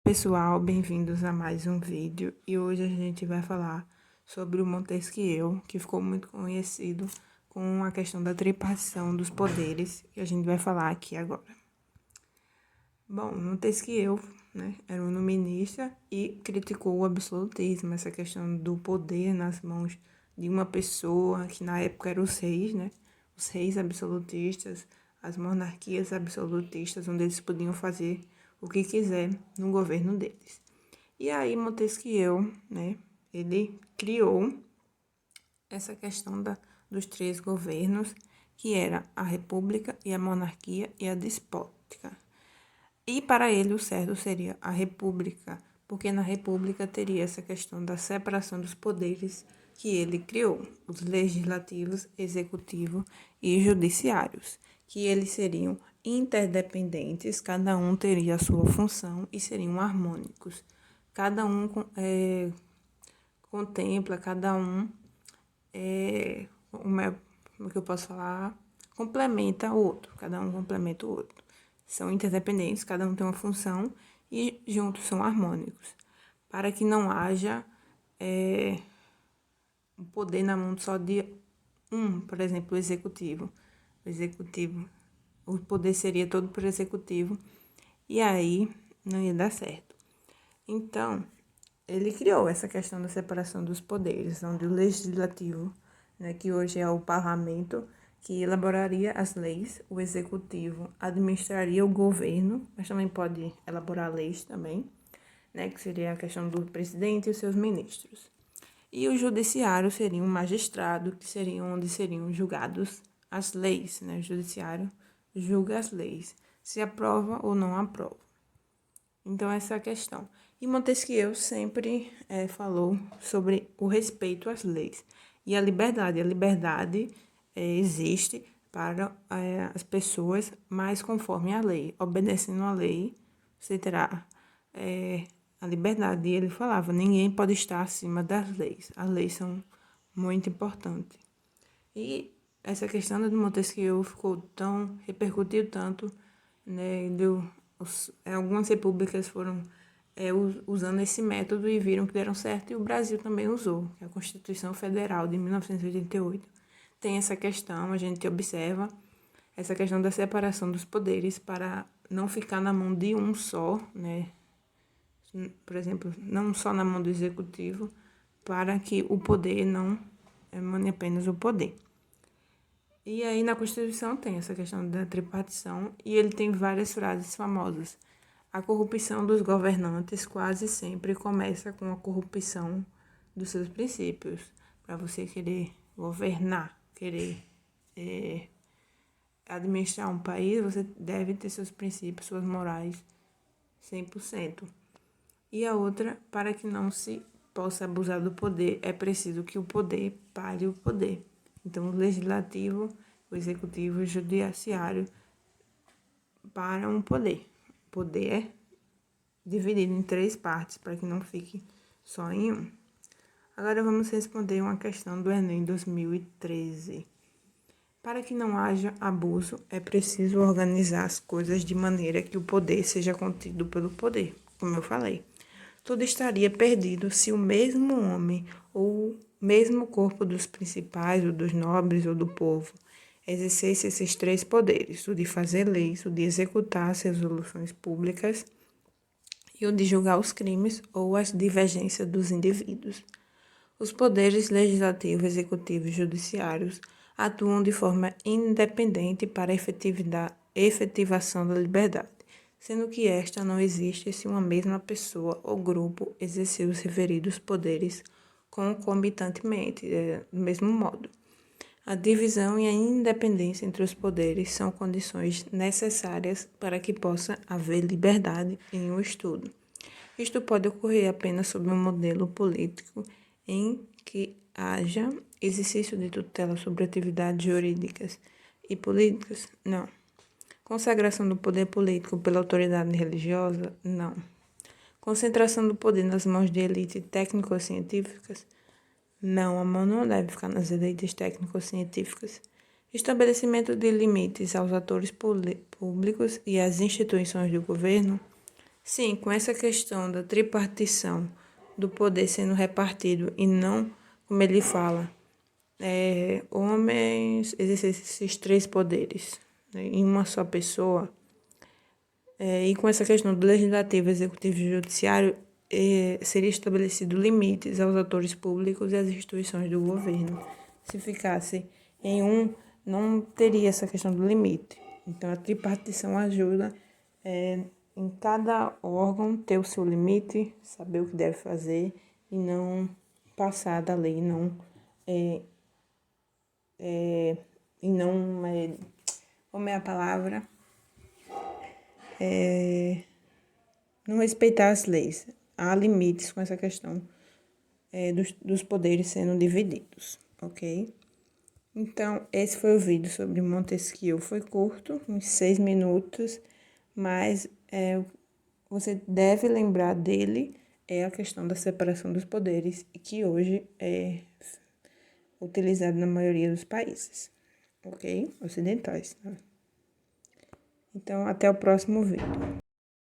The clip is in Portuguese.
Pessoal, bem-vindos a mais um vídeo e hoje a gente vai falar sobre o Montesquieu, que ficou muito conhecido com a questão da tripartição dos poderes, que a gente vai falar aqui agora. Bom, Montesquieu, era um iluminista e criticou o absolutismo, essa questão do poder nas mãos de uma pessoa, que na época eram os reis, os reis absolutistas, as monarquias absolutistas, onde eles podiam fazer o que quiser no governo deles. E aí Montesquieu, ele criou essa questão dos três governos, que era a república e a monarquia e a despótica. E para ele o certo seria a república, porque na república teria essa questão da separação dos poderes que ele criou, os legislativos, executivo e judiciários, que eles seriam interdependentes, cada um teria a sua função e seriam harmônicos. Cada um contempla, cada um, como é que eu posso falar, complementa o outro, cada um complementa o outro. São interdependentes, cada um tem uma função e juntos são harmônicos, para que não haja o poder na mão só de um, por exemplo, o executivo. O poder seria todo para o executivo e aí não ia dar certo. Então, ele criou essa questão da separação dos poderes, onde o legislativo, que hoje é o parlamento, que elaboraria as leis, o executivo administraria o governo, mas também pode elaborar leis também, que seria a questão do presidente e os seus ministros. E o judiciário seria um magistrado, que seria onde seriam julgados as leis, O judiciário julga as leis, se aprova ou não aprova. Então, essa é a questão. E Montesquieu sempre falou sobre o respeito às leis e a liberdade. A liberdade existe para as pessoas, mas conforme a lei. Obedecendo a lei, você terá a liberdade. E ele falava, ninguém pode estar acima das leis. As leis são muito importantes. E essa questão de Montesquieu repercutiu tanto, algumas repúblicas foram usando esse método e viram que deram certo, e o Brasil também usou, que a Constituição Federal de 1988 tem essa questão, a gente observa essa questão da separação dos poderes para não ficar na mão de um só, por exemplo, não só na mão do executivo, para que o poder não emane apenas o poder. E aí na Constituição tem essa questão da tripartição e ele tem várias frases famosas. A corrupção dos governantes quase sempre começa com a corrupção dos seus princípios. Para você querer governar, querer administrar um país, você deve ter seus princípios, suas morais 100%. E a outra, para que não se possa abusar do poder, é preciso que o poder pare o poder. Então, o legislativo, o executivo e o judiciário param o poder. O poder é dividido em 3 partes, para que não fique só em um. Agora vamos responder uma questão do Enem 2013. Para que não haja abuso, é preciso organizar as coisas de maneira que o poder seja contido pelo poder, como eu falei. Tudo estaria perdido se o mesmo homem ou o mesmo corpo dos principais, ou dos nobres, ou do povo, exercesse esses 3 poderes, o de fazer leis, o de executar as resoluções públicas e o de julgar os crimes ou as divergências dos indivíduos. Os poderes legislativo, executivo e judiciários atuam de forma independente para a efetivação da liberdade, sendo que esta não existe se uma mesma pessoa ou grupo exercer os referidos poderes concomitantemente, do mesmo modo. A divisão e a independência entre os poderes são condições necessárias para que possa haver liberdade em um estudo. Isto pode ocorrer apenas sob um modelo político em que haja exercício de tutela sobre atividades jurídicas e políticas? Não. Consagração do poder político pela autoridade religiosa? Não. Concentração do poder nas mãos de elites técnico-científicas? Não, a mão não deve ficar nas elites técnico-científicas. Estabelecimento de limites aos atores públicos e às instituições do governo? Sim, com essa questão da tripartição do poder sendo repartido e não, como ele fala, homens exercer esses três poderes, né, em uma só pessoa, e com essa questão do legislativo, executivo e judiciário, seria estabelecido limites aos atores públicos e às instituições do governo. Se ficasse em um, não teria essa questão do limite. Então, a tripartição ajuda em cada órgão ter o seu limite, saber o que deve fazer e não passar da lei, e não, como é a palavra? Não respeitar as leis. Há limites com essa questão dos poderes sendo divididos, ok? Então, esse foi o vídeo sobre Montesquieu. Foi curto, uns 6 minutos, mas você deve lembrar dele a questão da separação dos poderes, que hoje é utilizado na maioria dos países, ok? Ocidentais. Tá? Então, até o próximo vídeo.